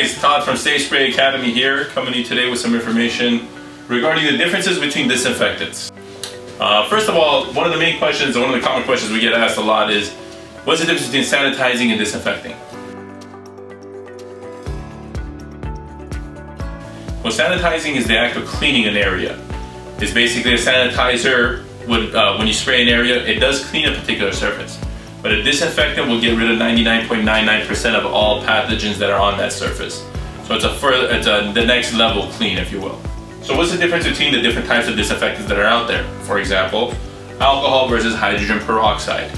guys, Todd from Stay Spray Academy here, coming to you today with some information regarding the differences between disinfectants. First of all, one of the main questions, one of the common questions we get asked a lot is, what's the difference between sanitizing and disinfecting? Well, sanitizing is the act of cleaning an area. It's basically a sanitizer, when you spray an area, it does clean a particular surface. But a disinfectant will get rid of 99.99% of all pathogens that are on that surface. So it's the next level clean, if you will. So what's the difference between the different types of disinfectants that are out there? For example, alcohol versus hydrogen peroxide,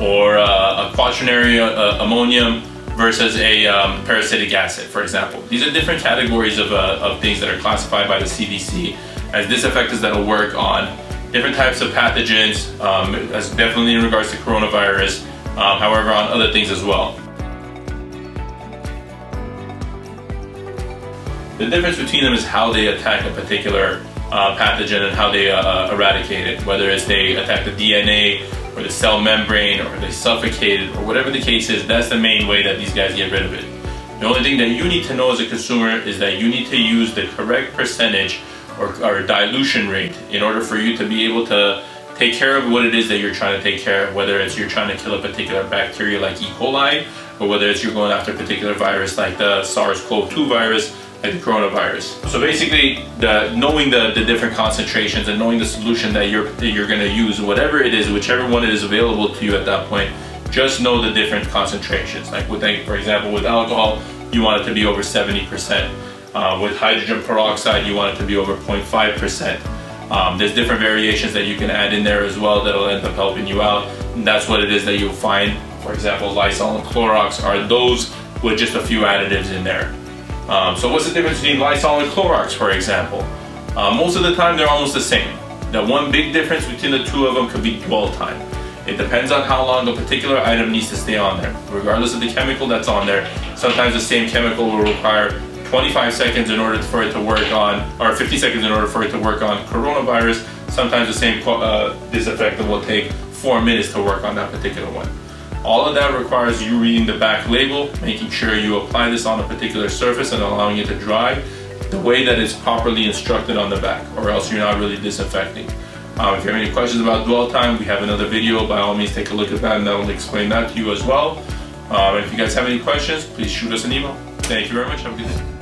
or a quaternary ammonium versus a parasitic acid, for example. These are different categories of things that are classified by the CDC as disinfectants that will work on different types of pathogens, as definitely in regards to coronavirus, however on other things as well. The difference between them is how they attack a particular pathogen and how they eradicate it, whether it's they attack the DNA or the cell membrane or they suffocate it or whatever the case is. That's the main way that these guys get rid of it. The only thing that you need to know as a consumer is that you need to use the correct percentage or dilution rate in order for you to be able to take care of what it is that you're trying to take care of, whether it's you're trying to kill a particular bacteria like E. coli, or whether it's you're going after a particular virus like the SARS-CoV-2 virus, like the coronavirus. So basically, knowing the different concentrations and knowing the solution that you're going to use, whatever it is, whichever one it is available to you at that point, just know the different concentrations. Like for example, with alcohol, you want it to be over 70%. With hydrogen peroxide, you want it to be over 0.5%. There's different variations that you can add in there as well that'll end up helping you out. And that's what it is that you'll find. For example, Lysol and Clorox are those with just a few additives in there. So what's the difference between Lysol and Clorox, for example? Most of the time they're almost the same. The one big difference between the two of them could be dwell time. It depends on how long the particular item needs to stay on there. Regardless of the chemical that's on there, sometimes the same chemical will require 25 seconds in order for it to work on, or 50 seconds in order for it to work on coronavirus. Sometimes the same disinfectant will take 4 minutes to work on that particular one. All of that requires you reading the back label, making sure you apply this on a particular surface and allowing it to dry the way that it's properly instructed on the back, or else you're not really disinfecting. If you have any questions about dwell time, we have another video. By all means, take a look at that and that will explain that to you as well. And if you guys have any questions, please shoot us an email. Thank you very much. Have a good day.